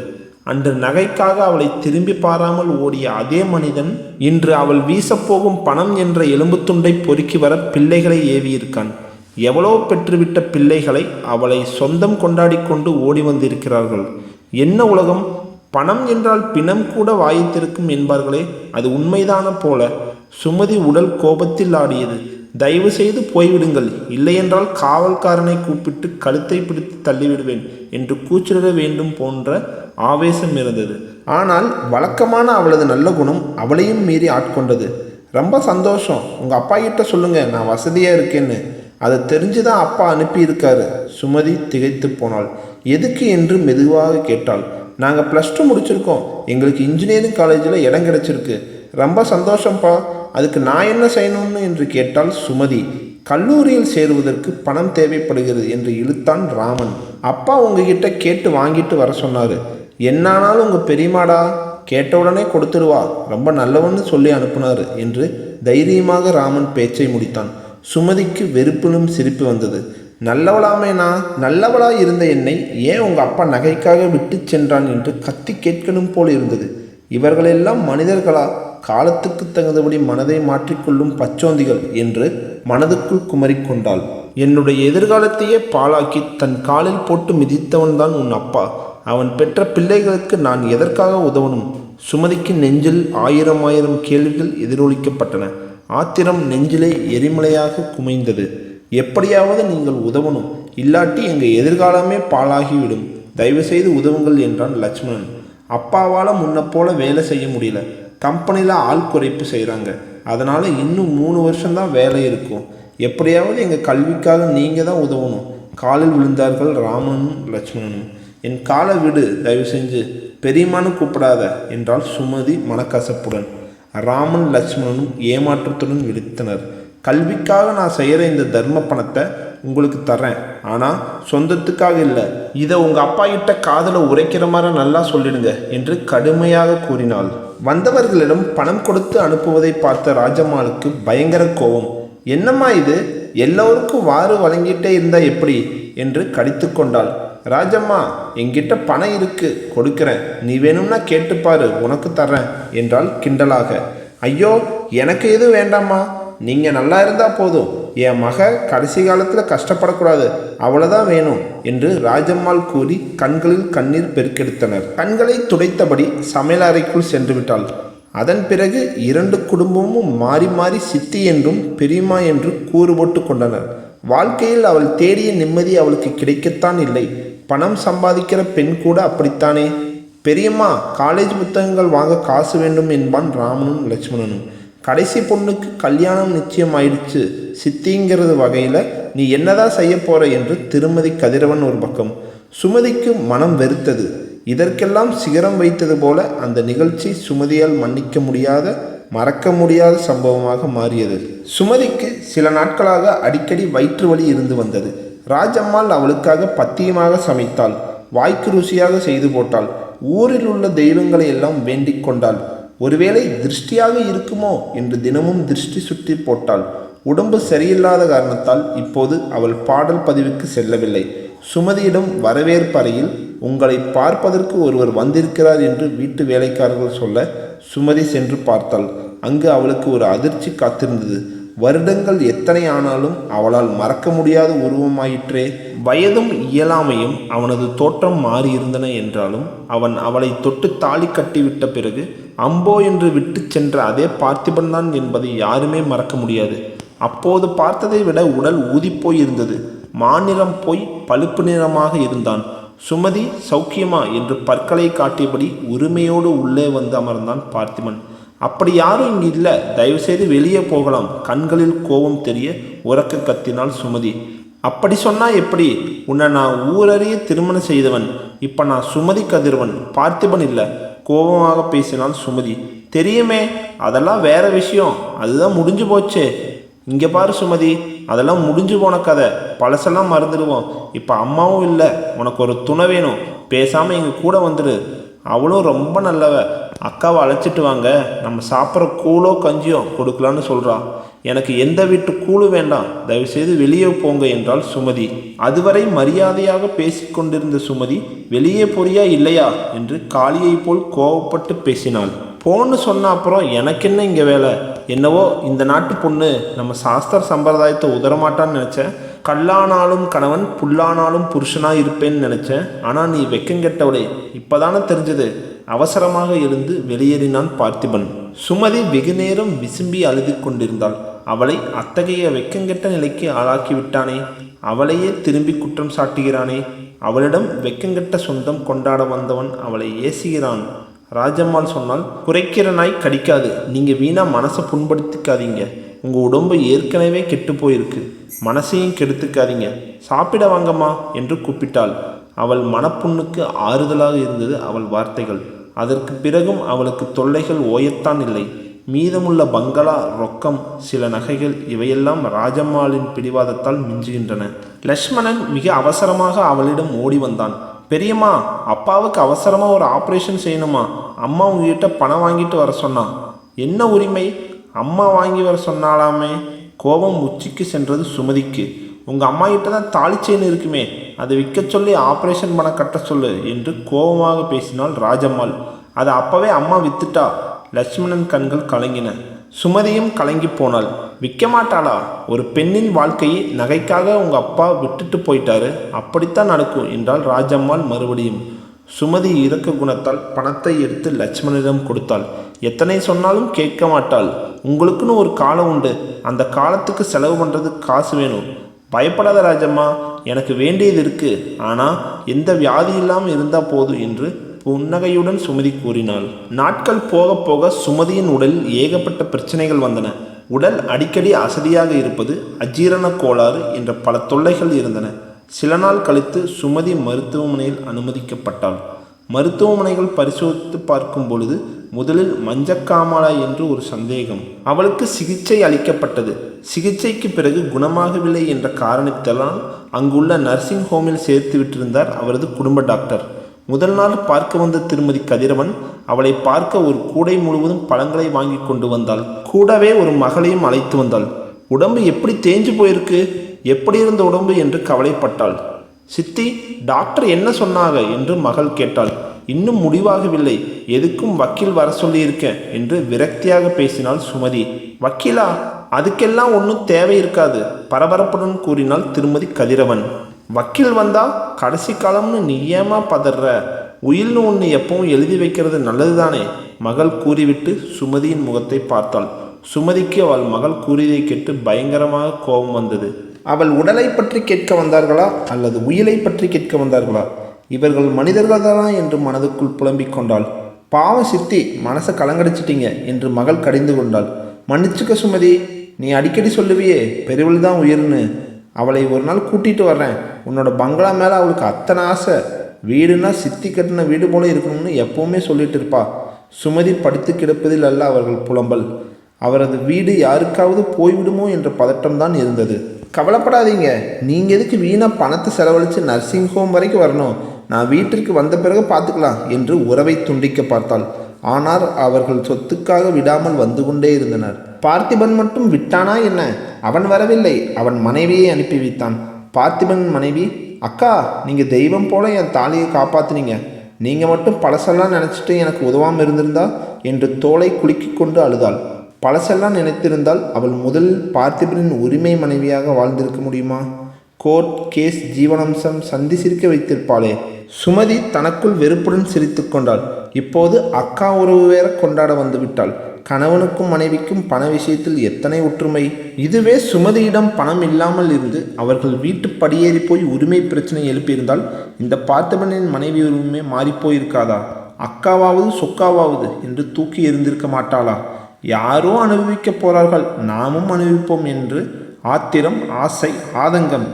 அன்று நகைக்காக அவளை திரும்பி பாராமல் ஓடிய அதே மனிதன் இன்று அவள் வீசப்போகும் பணம் என்ற எலும்பு துண்டை பொறுக்கி வர பிள்ளைகளை ஏவியிருக்கான். எவ்வளோ பெற்றுவிட்ட பிள்ளைகளை அவளை சொந்தம் கொண்டாடி கொண்டு ஓடி வந்திருக்கிறார்கள். என்ன உலகம்! பணம் என்றால் பிணம் கூட வாய்த்திருக்கும் என்பார்களே, அது உண்மைதான போல. சுமதி உடல் கோபத்தில் ஆடியது. தயவு செய்து போய்விடுங்கள், இல்லையென்றால் காவல்காரனை கூப்பிட்டு கழுத்தை பிடித்து தள்ளிவிடுவேன் என்று கூச்சலிட வேண்டும் போன்ற ஆவேசம் இருந்தது. ஆனால் வழக்கமான அவளது நல்ல குணம் அவளையும் மீறி ஆட்கொண்டது. ரொம்ப சந்தோஷம், உங்கள் அப்பா கிட்ட சொல்லுங்க நான் வசதியாக இருக்கேன்னு. அதை தெரிஞ்சுதான் அப்பா அனுப்பியிருக்காரு. சுமதி திகைத்து போனாள். எதுக்கு என்று மெதுவாக கேட்டாள். நாங்கள் +2 முடிச்சிருக்கோம், எங்களுக்கு இன்ஜினியரிங் காலேஜில் இடம் கிடைச்சிருக்கு. ரொம்ப சந்தோஷம்ப்பா, அதுக்கு நான் என்ன செய்யணும்னு என்று கேட்டாள் சுமதி. கல்லூரியில் சேருவதற்கு பணம் தேவைப்படுகிறது என்று இழுத்தான் ராமன். அப்பா உங்ககிட்ட கேட்டு வாங்கிட்டு வர சொன்னார். என்னானாலும் உங்கள் பெரியமாடா, கேட்டவுடனே கொடுத்துடுவா, ரொம்ப நல்லவன்னு சொல்லி அனுப்புனாரு என்று தைரியமாக ராமன் பேச்சை முடித்தான். சுமதிக்கு வெறுப்பிலும் சிரிப்பு வந்தது. நல்லவளாமேனா? நல்லவளாய் இருந்த என்னை ஏன் உங்க அப்பா நகைக்காக விட்டு சென்றான் என்று கத்தி கேட்கணும் போல் இருந்தது. இவர்களெல்லாம் மனிதர்களா? காலத்துக்கு தகுந்தபடி மனதை மாற்றிக்கொள்ளும் பச்சோந்திகள் என்று மனதுக்குள் குமரிக்கொண்டாள். என்னுடைய எதிர்காலத்தையே பாழாக்கி தன் காலில் போட்டு மிதித்தவன்தான் உன் அப்பா. அவன் பெற்ற பிள்ளைகளுக்கு நான் எதற்காக உதவணும்? சுமதிக்கு நெஞ்சில் ஆயிரம் கேள்விகள் எதிரொலிக்கப்பட்டன. ஆத்திரம் நெஞ்சிலே எரிமலையாக குமைந்தது. எப்படியாவது நீங்கள் உதவணும், இல்லாட்டி எங்கள் எதிர்காலமே பாழாகிவிடும். தயவுசெய்து உதவுங்கள் என்றான் லட்சுமணன். அப்பாவால் முன்ன போல வேலை செய்ய முடியல. கம்பெனியில் ஆள் குறைப்பு செய்கிறாங்க. அதனால் இன்னும் 3 வருஷம்தான் வேலை இருக்கும். எப்படியாவது எங்கள் கல்விக்காக நீங்கள் தான் உதவணும். காலில் விழுந்தார்கள் ராமனும் லட்சுமணனும். என் காலை விடு, தயவு செஞ்சு, பெரியம்மான்னு கூப்பிடாத என்றால் சுமதி மனக்கசப்புடன். ராமன் லட்சுமணனும் ஏமாற்றத்துடன் விழித்தனர். கல்விக்காக நான் செய்கிற இந்த தர்ம பணத்தை உங்களுக்கு தர்றேன், ஆனால் சொந்தத்துக்காக இல்லை. இதை உங்கள் அப்பா கிட்ட காதில் உரைக்கிற மாதிரி நல்லா சொல்லிடுங்க என்று கடுமையாக கூறினாள். வந்தவர்களிடம் பணம் கொடுத்து அனுப்புவதை பார்த்த ராஜம்மாளுக்கு பயங்கர கோபம். என்னம்மா இது, எல்லோருக்கும் வாறு வழங்கிட்டே இருந்தா எப்படி என்று கடித்து கொண்டாள். ராஜம்மா, என்கிட்ட பணம் இருக்கு, கொடுக்கிறேன், நீ வேணும்னா கேட்டுப்பாரு, உனக்கு தர்றேன் என்றால் கிண்டலாக. ஐயோ, எனக்கு எதுவும் வேண்டாம்மா, நீங்கள் நல்லா இருந்தால் போதும். என் மக கடைசி காலத்தில் கஷ்டப்படக்கூடாது, அவ்வளோதான் வேணும் என்று ராஜம்மாள் கூறி கண்களில் கண்ணீர் பெருக்கெடுத்தனர். கண்களை துடைத்தபடி சமையல் அறைக்குள் சென்று விட்டாள். அதன் பிறகு 2 குடும்பமும் மாறி மாறி சித்தி என்றும் பெரியம்மா என்று கூறு போட்டு கொண்டனர். வாழ்க்கையில் அவள் தேடிய நிம்மதி அவளுக்கு கிடைக்கத்தான் இல்லை. பணம் சம்பாதிக்கிற பெண் கூட அப்படித்தானே. பெரியம்மா, காலேஜ் புத்தகங்கள் வாங்க காசு வேண்டும் என்பான் ராமனும் லட்சுமணனும். கடைசி பொண்ணுக்கு கல்யாணம் நிச்சயம் ஆயிடுச்சு, சித்திங்கிறது வகையில் நீ என்னதான் செய்ய போற என்று திருமதி கதிரவன் ஒரு பக்கம். சுமதிக்கு மனம் வெறுத்தது. இதற்கெல்லாம் சிகரம் வைத்தது போல அந்த நிகழ்ச்சி சுமதியால் மன்னிக்க முடியாத, மறக்க முடியாத சம்பவமாக மாறியது. சுமதிக்கு சில நாட்களாக அடிக்கடி வயிற்று வலி இருந்து வந்தது. ராஜம்மாள் அவளுக்காக பத்தியமாக சமைத்தாள். வாய்க்கு ருசியாக செய்து போட்டாள். ஊரில் உள்ள தெய்வங்களை எல்லாம் வேண்டிக் கொண்டாள். ஒருவேளை திருஷ்டியாக இருக்குமோ என்று தினமும் திருஷ்டி சுற்றி போட்டாள். உடம்பு சரியில்லாத காரணத்தால் இப்போது அவள் பாடல் பதிவுக்கு செல்லவில்லை. சுமதியிடம் வரவேற்பறையில் உங்களை பார்ப்பதற்கு ஒருவர் வந்திருக்கிறார் என்று வீட்டு வேலைக்காரர்கள் சொல்ல சுமதி சென்று பார்த்தாள். அங்கு அவளுக்கு ஒரு அதிர்ச்சி காத்திருந்தது. வருடங்கள் எத்தனை ஆனாலும் அவளால் மறக்க முடியாத உருவமாயிற்றே. வயதும் இயலாமையும் அவனது தோற்றம் மாறியிருந்தன என்றாலும் அவன் அவளை தொட்டு தாலி கட்டிவிட்ட பிறகு அம்போ என்று விட்டு சென்ற அதே பார்த்திபன் தான் என்பதை யாருமே மறக்க முடியாது. அப்போது பார்த்ததை விட உடல் ஊதிப்போய் இருந்தது. மாநிறம் போய் பழுப்பு நிறமாக இருந்தான். சுமதி சௌக்கியமா என்று பற்களை காட்டியபடி உரிமையோடு உள்ளே வந்து அமர்ந்தான் பார்த்திபன். அப்படி யாரும் இங்கு இல்லை, தயவுசெய்து வெளியே போகலாம். கண்களில் கோபம் தெரிய உரக்க கத்தினாள் சுமதி. அப்படி சொன்னா எப்படி? உன்னை நான் ஊரறிய திருமணம் செய்தவன். இப்ப நான் சுமதி கதிரவன், பார்த்திபன் இல்லை. கோபமாக பேசினாள் சுமதி. தெரியுமே, அதெல்லாம் வேற விஷயம், அதுதான் முடிஞ்சு போச்சே. இங்கே பாரு சுமதி, அதெல்லாம் முடிஞ்சு போன கதை, பழசெல்லாம் மறந்துடுவோம். இப்போ அம்மாவும் இல்லை, உனக்கு ஒரு துணை வேணும். பேசாமல் எங்கள் கூட வந்துடு. அவளும் ரொம்ப நல்லவ. அக்காவை அழைச்சிட்டு வாங்க, நம்ம சாப்பிட்ற கூழோ கஞ்சியோ கொடுக்கலான்னு சொல்கிறா. எனக்கு எந்த வீட்டு கூழு வேண்டாம், தயவுசெய்து வெளியே போங்க என்றாள் சுமதி. அதுவரை மரியாதையாக பேசிக்கொண்டிருந்த சுமதி வெளியே போறியா இல்லையா என்று காளியை போல் கோவப்பட்டு பேசினாள். போன்னு சொன்ன அப்புறம் எனக்கு என்ன இங்கே வேலை? என்னவோ இந்த நாட்டு பொண்ணு நம்ம சாஸ்திர சம்பிரதாயத்தை உதரமாட்டான்னு நினச்சேன். கல்லானாலும் கணவன், புல்லானாலும் புருஷனாக இருப்பேன்னு நினச்சேன். ஆனால் நீ வெக்கங்கெட்டவளே, இப்போதானே தெரிஞ்சது. அவசரமாக எழுந்து வெளியேறினான் பார்த்திபன். சுமதி வெகு நேரம் விசும்பி அழுது கொண்டிருந்தாள். அவளை அத்தகைய வெக்கங்கெட்ட நிலைக்கு ஆளாக்கி விட்டானே. அவளையே திரும்பி குற்றம் சாட்டுகிறானே. அவளிடம் வெக்கங்கெட்ட சொந்தம் கொண்டாட வந்தவன் அவளை ஏசுகிறான். ராஜம்மாள் சொன்னால், குறைக்கிற நாய் கடிக்காது. நீங்கள் வீணா மனசை புண்படுத்திக்காதீங்க. உங்கள் உடம்பு ஏற்கனவே கெட்டு போயிருக்கு, மனசையும் கெடுத்துக்காதீங்க. சாப்பிட வாங்கம்மா என்று கூப்பிட்டாள். அவள் மனப்புண்ணுக்கு ஆறுதலாக இருந்தது அவள் வார்த்தைகள். அதற்கு பிறகும் அவளுக்கு தொல்லைகள் ஓயத்தான் இல்லை. மீதமுள்ள பங்களா, ரொக்கம், சில நகைகள், இவையெல்லாம் ராஜம்மாளின் பிடிவாதத்தால் மிஞ்சுகின்றன. லட்சுமணன் மிக அவசரமாக அவளிடம் ஓடி வந்தான். பெரியம்மா, அப்பாவுக்கு அவசரமாக ஒரு ஆப்ரேஷன் செய்யணுமா, அம்மா உங்ககிட்ட பணம் வாங்கிட்டு வர சொன்னான். என்ன உரிமை? அம்மா வாங்கி வர சொன்னாலாமே. கோபம் உச்சிக்கு சென்றது சுமதிக்கு. உங்கள் அம்மா கிட்ட தான் தாலி செயின் இருக்குமே, அதை விற்க சொல்லி ஆப்ரேஷன் பண்ண கட்ட சொல்லு என்று கோபமாக பேசினாள் ராஜம்மாள். அதை அப்பவே அம்மா வித்துட்டா. லட்சுமணன் கண்கள் கலங்கின. சுமதியும் கலங்கி போனாள். விற்க மாட்டாளா? ஒரு பெண்ணின் வாழ்க்கையை நகைக்காக உங்கள் அப்பா விட்டுட்டு போயிட்டாரு, அப்படித்தான் நடக்கும் என்றாள் ராஜம்மாள் மறுபடியும். சுமதி இரக்க குணத்தால் பணத்தை எடுத்து லட்சுமணனிடம் கொடுத்தாள். எத்தனை சொன்னாலும் கேட்க மாட்டாள். உங்களுக்குன்னு ஒரு காலம் உண்டு, அந்த காலத்துக்கு செலவு பண்ணுறதுக்கு காசு வேணும். பயப்படாத ராஜம்மா, எனக்கு வேண்டியது இருக்கு, ஆனால் எந்த வியாதி இல்லாமல் இருந்தால் போதும் என்று புன்னகையுடன் சுமதி கூறினாள். நாட்கள் போக போக சுமதியின் உடலில் ஏகப்பட்ட பிரச்சனைகள் வந்தன. உடல் அடிக்கடி அசதியாக இருப்பது, அஜீரண கோளாறு என்ற பல தொல்லைகள் இருந்தன. சில நாள் கழித்து சுமதி மருத்துவமனையில் அனுமதிக்கப்பட்டாள். மருத்துவமனைகள் பரிசோதித்து பார்க்கும் பொழுது முதலில் மஞ்சக்காமாலா என்று ஒரு சந்தேகம். அவளுக்கு சிகிச்சை அளிக்கப்பட்டது. சிகிச்சைக்கு பிறகு குணமாகவில்லை என்ற காரணத்தால் அங்குள்ள நர்சிங் ஹோமில் சேர்த்து விட்டிருந்தார் அவரது குடும்ப டாக்டர். முதல் நாள் பார்க்க வந்த திருமதி கதிரவன் அவளை பார்க்க ஒரு கூடை முழுவதும் பழங்களை வாங்கி கொண்டு வந்தாள். கூடவே ஒரு மகளையும் அழைத்து வந்தாள். உடம்பு எப்படி தேஞ்சு போயிருக்கு, எப்படி இருந்த உடம்பு என்று கவலைப்பட்டாள். சித்தி, டாக்டர் என்ன சொன்னாங்க என்று மகள் கேட்டாள். இன்னும் முடிவாகவில்லை, எதுக்கும் வக்கீல் வர சொல்லியிருக்கேன் என்று விரக்தியாக பேசினாள் சுமதி. வக்கீலா? அதுக்கெல்லாம் ஒன்றும் தேவை இருக்காது, பரபரப்புடன் கூறினாள் திருமதி கதிரவன். வக்கீல் வந்தா கடைசி காலம்னு நீ ஏமா பதற? உயில்னு ஒன்று எப்பவும் எழுதி வைக்கிறது நல்லதுதானே? மகள் கூறிவிட்டு சுமதியின் முகத்தை பார்த்தாள். சுமதிக்கு அவள் மகள் கூறியதை கேட்டு பயங்கரமாக கோபம் வந்தது. அவள் உடலை பற்றி கேட்க வந்தார்களா அல்லது உயிலை பற்றி கேட்க வந்தார்களா? இவர்கள் மனிதர்கள்தானா என்று மனதுக்குள் புலம்பிக் கொண்டாள். பாவ சித்தி, மனசை கலங்கடிச்சிட்டீங்க என்று மகள் கடிந்து கொண்டாள். மன்னிச்சுக்க சுமதி, நீ அடிக்கடி சொல்லுவியே பெரியவள் தான் உயிர்னு. அவளை ஒரு நாள் கூட்டிகிட்டு வர்றேன். உன்னோட பங்களா மேலே அவளுக்கு அத்தனை ஆசை. வீடுனா சித்தி கட்டின வீடு போல இருக்கணும்னு எப்போவுமே சொல்லிட்டு இருப்பா. சுமதி படித்து கிடப்பதில் அல்ல அவர்கள் புலம்பல். அவரது வீடு யாருக்காவது போய்விடுமோ என்ற பதட்டம்தான் இருந்தது. கவலைப்படாதீங்க, நீங்கள் எதுக்கு வீணாக பணத்தை செலவழித்து நர்சிங் ஹோம் வரைக்கும் வரணும்? நான் வீட்டிற்கு வந்த பிறகு பார்த்துக்கலாம் என்று உறவை துண்டிக்க பார்த்தாள். ஆனால் அவர்கள் சொத்துக்காக விடாமல் வந்து கொண்டே இருந்தனர். பார்த்திபன் மட்டும் விட்டானா என்ன? அவன் வரவில்லை, அவன் மனைவியை அனுப்பி வைத்தான். பார்த்திபன் மனைவி, அக்கா, நீங்கள் தெய்வம் போல என் தாலியை காப்பாற்றினீங்க. நீங்கள் மட்டும் பழசெல்லாம் நினச்சிட்டு எனக்கு உதவாமல் இருந்திருந்தா என்று தோளை குலுக்கிக் கொண்டு அழுதாள். பழசெல்லாம் நினைத்திருந்தால் அவள் முதலில் பார்த்திபனின் உரிமை மனைவியாக வாழ்ந்திருக்க முடியுமா? கோர்ட் கேஸ் ஜீவனம்சம் சந்தி சிரிக்க வைத்திருப்பாளே. சுமதி தனக்குள் வெறுப்புடன் சிரித்து கொண்டாள். இப்போது அக்கா உறவு வேற கொண்டாட வந்து விட்டாள். கணவனுக்கும் மனைவிக்கும் பண விஷயத்தில் எத்தனை ஒற்றுமை! இதுவே சுமதியிடம் பணம் இல்லாமல் இருந்து அவர்கள் வீட்டு படியேறி போய் உரிமை பிரச்சனை எழுப்பியிருந்தால் இந்த பார்த்திபனின் மனைவி உரிமை மாறிப்போயிருக்காதா? அக்காவாவது சொக்காவாவது என்று தூக்கி எறிந்திருக்க மாட்டாளா? யாரோ அனுபவிக்க போறார்கள், நாமும் அனுபவிப்போம் என்று ஆத்திரம், ஆசை, ஆதங்கம்.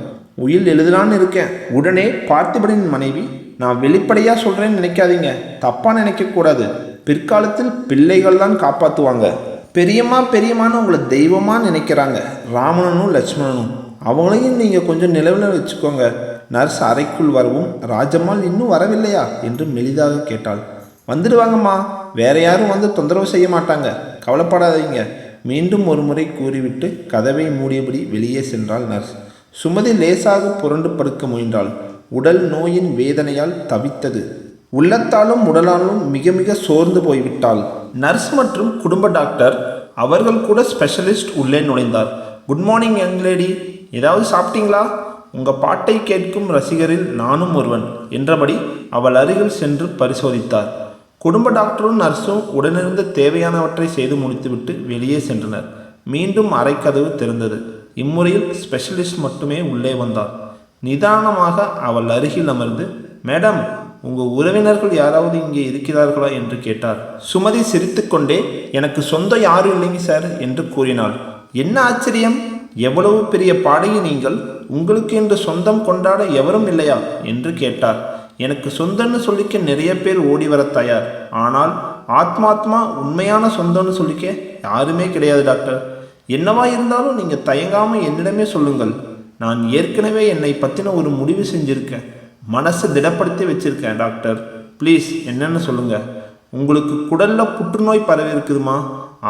உயில் எழுதலான்னு இருக்கேன். உடனே பார்த்திபனின் மனைவி, நான் வெளிப்படையாக சொல்கிறேன்னு நினைக்காதீங்க, தப்பாக நினைக்கக்கூடாது. பிற்காலத்தில் பிள்ளைகள் தான் காப்பாற்றுவாங்க. பெரியம்மான்னு உங்களை தெய்வமாக நினைக்கிறாங்க ராமணனும் லட்சுமணனும். அவங்களையும் நீங்கள் கொஞ்சம் நிலவில் வச்சுக்கோங்க. நர்ஸ் அறைக்குள் வரவும், ராஜம்மாள் இன்னும் வரவில்லையா என்று மெலிதாக கேட்டாள். வந்துடுவாங்கம்மா, வேற யாரும் வந்து தொந்தரவு செய்ய மாட்டாங்க, கவலைப்படாதீங்க மீண்டும் ஒரு முறை கூறிவிட்டு கதவை மூடியபடி வெளியே சென்றாள் நர்ஸ். சுமதி லேசாக புரண்டு படுக்க முயன்றாள். உடல் நோயின் வேதனையால் தவித்தது. உள்ளத்தாலும் உடலாலும் மிக மிக சோர்ந்து போய்விட்டாள். நர்ஸ் மற்றும் குடும்ப டாக்டர் அவர்கள் கூட ஸ்பெஷலிஸ்ட் உள்ளே நுழைந்தார். குட் மார்னிங் யங் லேடி, ஏதாவது சாப்பிட்டீங்களா? உங்கள் பாட்டை கேட்கும் ரசிகரில் நானும் ஒருவன் என்றபடி அவள் அருகில் சென்று பரிசோதித்தார். குடும்ப டாக்டரும் நர்ஸும் உடனிருந்த தேவையானவற்றை செய்து முடித்துவிட்டு வெளியே சென்றனர். மீண்டும் அறைக்கதவு திறந்தது. இம்முறையில் ஸ்பெஷலிஸ்ட் மட்டுமே உள்ளே வந்தார். நிதானமாக அவள் அருகில் அமர்ந்து, மேடம், உங்கள் உறவினர்கள் யாராவது இங்கே இருக்கிறார்களா என்று கேட்டார். சுமதி சிரித்துக்கொண்டே, எனக்கு சொந்தம் யாரும் இல்லைங்க சார் என்று கூறினாள். என்ன ஆச்சரியம், எவ்வளவு பெரிய பாடகி நீங்கள், உங்களுக்கு என்று சொந்தம் கொண்டாட எவரும் இல்லையா என்று கேட்டார். எனக்கு சொந்தம்னு சொல்லிக்க நிறைய பேர் ஓடி வர தயார், ஆனால் ஆத்மாத்மா உண்மையான சொந்தம்னு சொல்லிக்க யாருமே கிடையாது டாக்டர். என்னவா இருந்தாலும் நீங்கள் தயங்காமல் என்னிடமே சொல்லுங்கள். நான் ஏற்கனவே என்னை பற்றின ஒரு முடிவு செஞ்சுருக்கேன். மனசை திடப்படுத்தி வச்சுருக்கேன் டாக்டர். ப்ளீஸ் என்னென்னு சொல்லுங்கள். உங்களுக்கு குடலில் புற்றுநோய் பரவி இருக்குதுமா.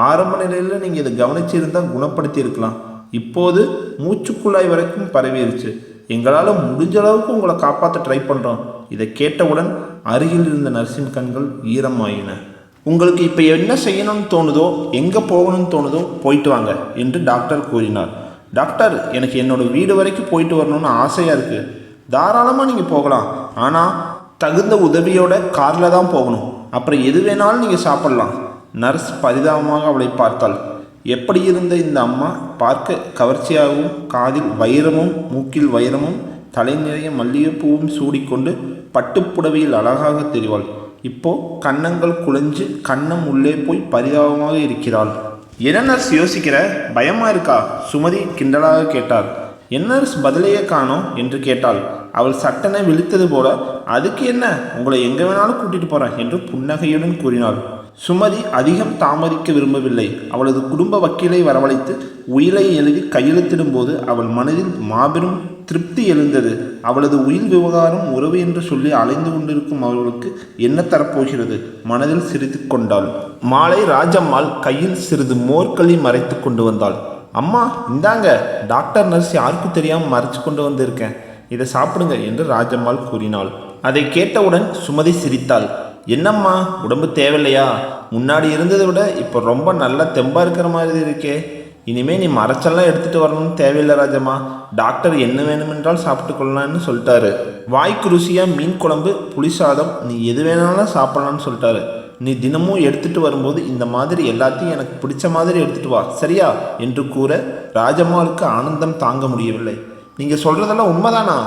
ஆரம்ப நிலையில் நீங்கள் இதை கவனிச்சிருந்தால் குணப்படுத்தி இருக்கலாம். இப்போது மூச்சுக்குழாய் வரைக்கும் பரவிடுச்சு. எங்களால் முடிஞ்ச அளவுக்கு உங்களை காப்பாற்ற ட்ரை பண்ணுறோம். இதை கேட்டவுடன் அருகில் இருந்த நர்ஸின் கண்கள் ஈரமாயின. உங்களுக்கு இப்போ என்ன செய்யணும்னு தோணுதோ, எங்கே போகணும்னு தோணுதோ போயிட்டு வாங்க என்று டாக்டர் கூறினார். டாக்டர், எனக்கு என்னோடய வீடு வரைக்கும் போயிட்டு வரணும்னு ஆசையாக இருக்குது. தாராளமாக நீங்கள் போகலாம், ஆனால் தகுந்த உதவியோட காரில் தான் போகணும். அப்புறம் எது வேணாலும் நீங்கள் சாப்பிட்லாம். நர்ஸ் பரிதாபமாக அவளை பார்த்தாள். எப்படி இருந்த இந்த அம்மா பார்க்க கவர்ச்சியாகவும், காதில் வைரமும் மூக்கில் வைரமும் தலை நிறைய மல்லிகைப்பூவும் சூடிக்கொண்டு பட்டுப்புடவையில் அழகாக தெரிவாள். இப்போ கன்னங்கள் குலைஞ்சு கன்னம் உள்ளே போய் பரிதாபமாக இருக்கிறாள். என்ன நர்ஸ் யோசிக்கிற? பயமா இருக்கா? சுமதி கிண்டலாக கேட்டாள். என்ன நர்ஸ் பதிலையே காணோம் என்று கேட்டாள். அவள் சட்டனை விழித்தது போல, அதுக்கு என்ன, உங்களை எங்கே வேணாலும் கூட்டிட்டு போறேன் என்று புன்னகையுடன் கூறினாள். சுமதி அதிகம் தாமதிக்க விரும்பவில்லை. அவளது குடும்ப வக்கீலை வரவழைத்து உயிலை எழுதி கையெழுத்திடும் போது அவள் மனதில் மாபெரும் திருப்தி எழுந்தது. அவளது உயிர் விவகாரம் உறவு என்று சொல்லி அலைந்து கொண்டிருக்கும் அவர்களுக்கு என்ன தரப்போகிறது? மனதில் சிரித்து கொண்டாள். மாலை ராஜம்மாள் கையில் சிறிது மோர்களி மறைத்து கொண்டு வந்தாள். அம்மா இந்தாங்க, டாக்டர் நர்ஸ் யாருக்கும் தெரியாமல் மறைச்சு கொண்டு வந்திருக்கேன், இதை சாப்பிடுங்க என்று ராஜம்மாள் கூறினாள். அதை கேட்டவுடன் சுமதி சிரித்தாள். என்னம்மா, உடம்பு தேவையில்லையா? முன்னாடி இருந்ததை விட இப்போ ரொம்ப நல்லா தெம்பாக இருக்கிற மாதிரி இருக்கே. இனிமேல் நீ மறைச்செல்லாம் எடுத்துகிட்டு வரணும்னு தேவையில்லை ராஜம்மா. டாக்டர் என்ன வேணுமென்றால் சாப்பிட்டு கொள்ளலான்னு சொல்லிட்டாரு. வாய்க்கு ருசியாக மீன் குழம்பு, புளி சாதம், நீ எது வேணாலும் சாப்பிட்லான்னு சொல்லிட்டாரு. நீ தினமும் எடுத்துகிட்டு வரும்போது இந்த மாதிரி எல்லாத்தையும் எனக்கு பிடிச்ச மாதிரி எடுத்துகிட்டு வா, சரியா என்று கூற ராஜம்மாளுக்கு ஆனந்தம் தாங்க முடியவில்லை. நீங்கள் சொல்கிறதெல்லாம் உண்மைதானா?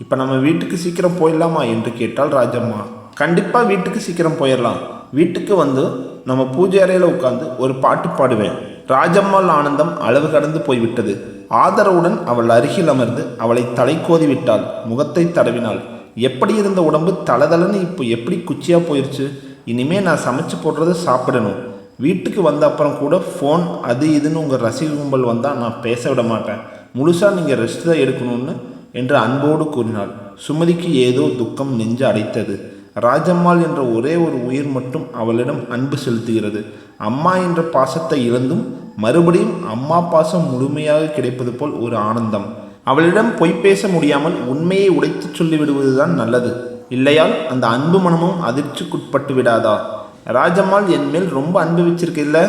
இப்போ நம்ம வீட்டுக்கு சீக்கிரம் போயிடலாமா என்று கேட்டாள் ராஜம்மா. கண்டிப்பாக வீட்டுக்கு சீக்கிரம் போயிடலாம். வீட்டுக்கு வந்து நம்ம பூஜை அறையில் உட்காந்து ஒரு பாட்டு பாடுவேன். ராஜம்மாள் ஆனந்தம் அளவு கடந்து போய்விட்டது. ஆதரவுடன் அவள் அருகில் அமர்ந்து அவளை தலை கோதி விட்டாள். முகத்தை தடவினாள். எப்படி இருந்த உடம்பு தளதளன்னு இப்போ எப்படி குச்சியாக போயிடுச்சு. இனிமே நான் சமைச்சு போடுறத சாப்பிடணும். வீட்டுக்கு வந்த அப்புறம் கூட ஃபோன் அது இதுன்னு உங்கள் ரசிக கும்பல் வந்தால் நான் பேச விட மாட்டேன். முழுசாக நீங்கள் ரெஸ்ட் தான் எடுக்கணும்னு என்று அன்போடு கூறினாள். சுமதிக்கு ஏதோ துக்கம் நெஞ்சு அடைத்தது. ராஜம்மாள் என்ற ஒரே ஒரு உயிர் மட்டும் அவளிடம் அன்பு செலுத்துகிறது. அம்மா என்ற பாசத்தை இழந்தும் மறுபடியும் அம்மா பாசம் முழுமையாக கிடைப்பது போல் ஒரு ஆனந்தம். அவளிடம் பொய் பேச முடியாமல் உண்மையை உடைத்து சொல்லிவிடுவதுதான் நல்லது. இல்லையால் அந்த அன்பு மனமும் அதிர்ச்சிக்குட்பட்டு விடாதா? ராஜம்மாள் என் மேல் ரொம்ப அன்பு வச்சிருக்கில்ல?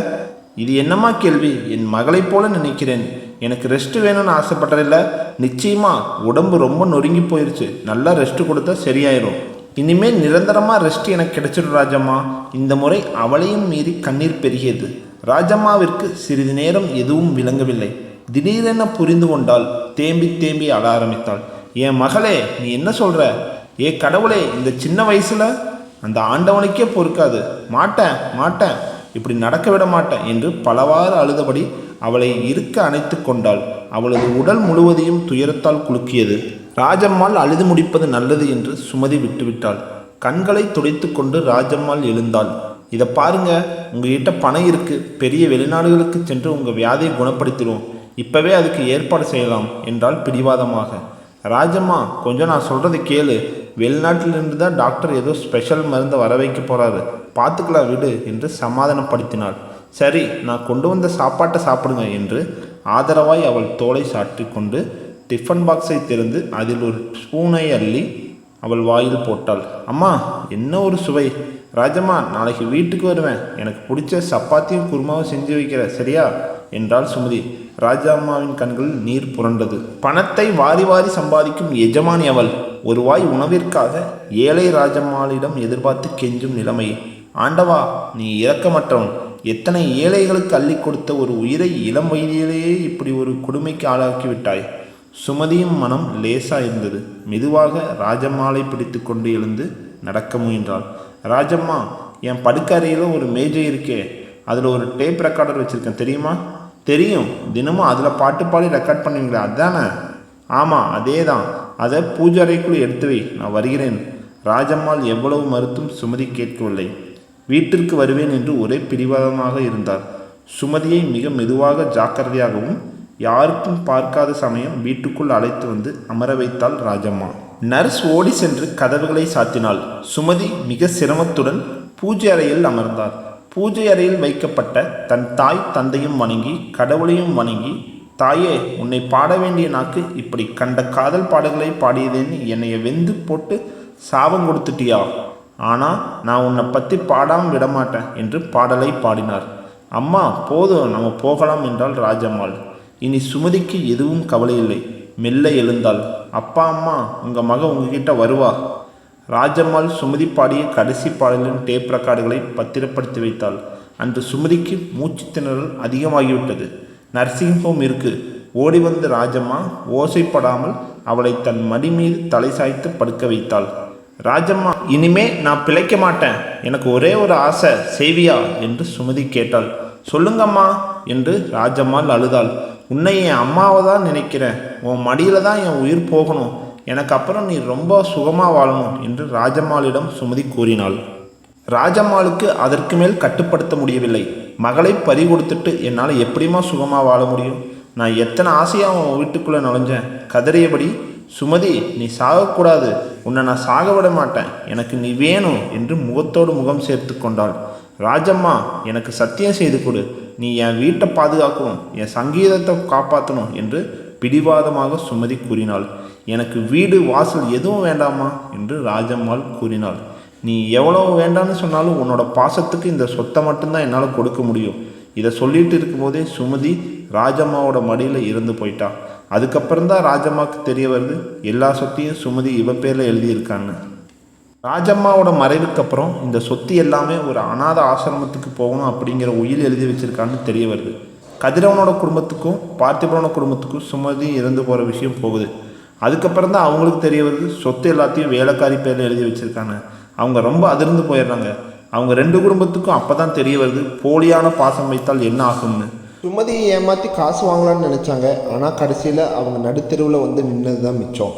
இது என்னம்மா கேள்வி? என் மகளைப் போல நினைக்கிறேன். எனக்கு ரெஸ்ட் வேணும்னு ஆசைப்பட்டதில்ல. நிச்சயமா உடம்பு ரொம்ப நொறுங்கி போயிடுச்சு. நல்லா ரெஸ்ட் கொடுத்தா சரியாயிரும். இனிமேல் நிரந்தரமாக ரெஸ்ட் எனக்கு கிடைச்சிடும் ராஜம்மா. இந்த முறை அவளையும் மீறி கண்ணீர் பெருகியது. ராஜம்மாவிற்கு சிறிது நேரம் எதுவும் விளங்கவில்லை. திடீரென புரிந்து கொண்டால் தேம்பி தேம்பி அழ ஆரம்பித்தாள். என் மகளே, நீ என்ன சொல்கிற? ஏ கடவுளே, இந்த சின்ன வயசில் அந்த ஆண்டவனுக்கே பொறுக்காது. மாட்டேன் மாட்டேன், இப்படி நடக்க விட மாட்டேன் என்று பலவாறு அழுதபடி அவளை இருக்க அணைத்து கொண்டாள். அவளது உடல் முழுவதையும் துயரத்தால் குலுக்கியது. ராஜம்மாள் அழுது முடிப்பது நல்லது என்று சுமதி விட்டுவிட்டாள். கண்களை துடைத்து கொண்டு ராஜம்மாள் எழுந்தாள். இதை பாருங்க, உங்ககிட்ட பணம் இருக்குது. பெரிய வெளிநாடுகளுக்கு சென்று உங்கள் வியாதியை குணப்படுத்திடுவோம். இப்போவே அதுக்கு ஏற்பாடு செய்யலாம் என்றால் பிடிவாதமாக. ராஜம்மா, கொஞ்சம் நான் சொல்கிறத கேளு. வெளிநாட்டிலிருந்து தான் டாக்டர் ஏதோ ஸ்பெஷல் மருந்தை வர வைக்க போகிறாரு, பார்த்துக்கலாம் விடு என்று சமாதானப்படுத்தினாள். சரி, நான் கொண்டு வந்த சாப்பாட்டை சாப்பிடுங்க என்று ஆதரவாய் அவள் தோளை சாற்றி கொண்டு டிஃபன் பாக்ஸை திறந்து அதில் ஒரு ஸ்பூனை அள்ளி அவள் வாயில் போட்டாள். அம்மா, என்ன ஒரு சுவை! ராஜம்மா, நாளைக்கு வீட்டுக்கு வருவேன். எனக்கு பிடிச்ச சப்பாத்தியும் குருமாவும் செஞ்சு வைக்கிற, சரியா என்றாள் சுமதி. ராஜம்மாவின் கண்களில் நீர் புரண்டது. பணத்தை வாரி வாரி சம்பாதிக்கும் எஜமானி அவள். ஒரு வாய் உணவிற்காக ஏழை ராஜம்மாளிடம் எதிர்பார்த்து கெஞ்சும் நிலைமை. ஆண்டவா, நீ இரக்கமற்றவன். எத்தனை ஏழைகளுக்கு அள்ளி கொடுத்த ஒரு உயிரை இளம் வயதிலேயே இப்படி ஒரு கொடுமைக்கு ஆளாக்கி விட்டாய். சுமதியும் மனம் லேசா இருந்தது. மெதுவாக ராஜம்மாளை பிடித்து கொண்டு எழுந்து நடக்க முயன்றாள். ராஜம்மா, என் படுக்கறையில் ஒரு மேஜை இருக்கே, அதில் ஒரு டேப் ரெக்கார்டர் வச்சுருக்கேன், தெரியுமா? தெரியும். தினமும் அதில் பாட்டு பாடி ரெக்கார்ட் பண்ணுவீங்களா, அதுதானே? ஆமாம், அதே தான். அதை பூஜை அறைக்குள் எடுத்து வை, நான் வருகிறேன். ராஜம்மாள் எவ்வளவு மறுத்தும் சுமதி கேட்கவில்லை. வீட்டிற்கு வருவேன் என்று ஒரே பிடிவாதமாக இருந்தார். சுமதியை மிக மெதுவாக ஜாக்கிரதையாகவும் யாருக்கும் பார்க்காத சமயம் வீட்டுக்குள் அழைத்து வந்து அமர வைத்தாள் ராஜம்மா. நர்ஸ் ஓடி சென்று கதவுகளை சாத்தினாள். சுமதி மிக சிரமத்துடன் பூஜை அறையில் அமர்ந்தார். பூஜை அறையில் வைக்கப்பட்ட தன் தாய் தந்தையும் வணங்கி கடவுளையும் வணங்கி, தாயே, உன்னை பாட வேண்டிய நாக்கு இப்படி கண்ட காதல் பாடல்களை பாடியதேன்னு என்னைய வெந்து போட்டு சாபம் கொடுத்துட்டியா? ஆனால் நான் உன்னை பற்றி பாடாமல் விடமாட்டேன் என்று பாடலை பாடினார். அம்மா போதும், நம்ம போகலாம் என்றாள் ராஜம்மாள். இனி சுமதிக்கு எதுவும் கவலை இல்லை. மெல்ல எழுந்தாள். அப்பா அம்மா, உங்கள் மக உங்ககிட்ட வருவா. ராஜம்மாள் சுமதி பாடிய கடைசி பாடலின் டேப் ரெக்கார்டுகளை பத்திரப்படுத்தி வைத்தாள். அன்று சுமதிக்கு மூச்சு திணறல் அதிகமாகிவிட்டது. நர்சிங் ஹோம் இருக்கு. ஓடி வந்த ராஜம்மா ஓசைப்படாமல் அவளை தன் மடி மீது தலை சாய்த்து படுக்க வைத்தாள். ராஜம்மா, இனிமே நான் பிழைக்க மாட்டேன். எனக்கு ஒரே ஒரு ஆசை, செய்வியா என்று சுமதி கேட்டாள். சொல்லுங்கம்மா என்று ராஜம்மாள் அழுதாள். உன்னை என் அம்மாவை தான் நினைக்கிறேன். உன் மடியில் தான் என் உயிர் போகணும். எனக்கு அப்புறம் நீ ரொம்ப சுகமாக வாழணும் என்று ராஜம்மாளிடம் சுமதி கூறினாள். ராஜம்மாளுக்கு அதற்கு மேல் கட்டுப்படுத்த முடியவில்லை. மகளை பறி கொடுத்துட்டு என்னால் எப்படிமா சுகமாக வாழ முடியும்? நான் எத்தனை ஆசையாக உன் வீட்டுக்குள்ளே நுழைஞ்சேன். கதறியபடி, சுமதி, நீ சாகக்கூடாது. உன்னை நான் சாக விட மாட்டேன். எனக்கு நீ வேணும் என்று முகத்தோடு முகம் சேர்த்து கொண்டாள். ராஜம்மா, எனக்கு சத்தியம் செய்து கொடு. நீ என் வீட்டை பாதுகாக்கணும், என் சங்கீதத்தை காப்பாற்றணும் என்று பிடிவாதமாக சுமதி கூறினாள். எனக்கு வீடு வாசல் எதுவும் வேண்டாமா என்று ராஜம்மாள் கூறினாள். நீ எவ்வளவு வேண்டான்னு சொன்னாலும் உன்னோட பாசத்துக்கு இந்த சொத்தை மட்டும்தான் என்னால் கொடுக்க முடியும். இதை சொல்லிட்டு இருக்கும்போதே சுமதி ராஜம்மாவோட மடியில் இறந்து போயிட்டா. அதுக்கப்புறம்தான் ராஜம்மாவுக்கு தெரிய வருது எல்லா சொத்தையும் சுமதி இவ பேரில் எழுதியிருக்கான்னு. ராஜம்மாவோட மறைவுக்கு அப்புறம் இந்த சொத்து எல்லாமே ஒரு அநாத ஆசிரமத்துக்கு போகணும் அப்படிங்கிற உயில் எழுதி வச்சிருக்கான்னு தெரிய வருது. கதிரவனோட குடும்பத்துக்கும் பார்த்திபனோட குடும்பத்துக்கும் சுமதி இறந்து போகிற விஷயம் போகுது. அதுக்கப்புறம் தான் அவங்களுக்கு தெரிய வருது சொத்து எல்லாத்தையும் வேலைக்காரி பேரில் எழுதி வச்சுருக்காங்க. அவங்க ரொம்ப அதிர்ந்து போயிடுறாங்க. அவங்க ரெண்டு குடும்பத்துக்கும் அப்போ தான் தெரிய வருது போலியான பாசம் வைத்தால் என்ன ஆகும்னு.
சுமதியை ஏமாற்றி காசு வாங்கலான்னு நினச்சாங்க. ஆனால் கடைசியில் அவங்க நடுத்தெருவில் வந்து நின்னது தான் மிச்சம்.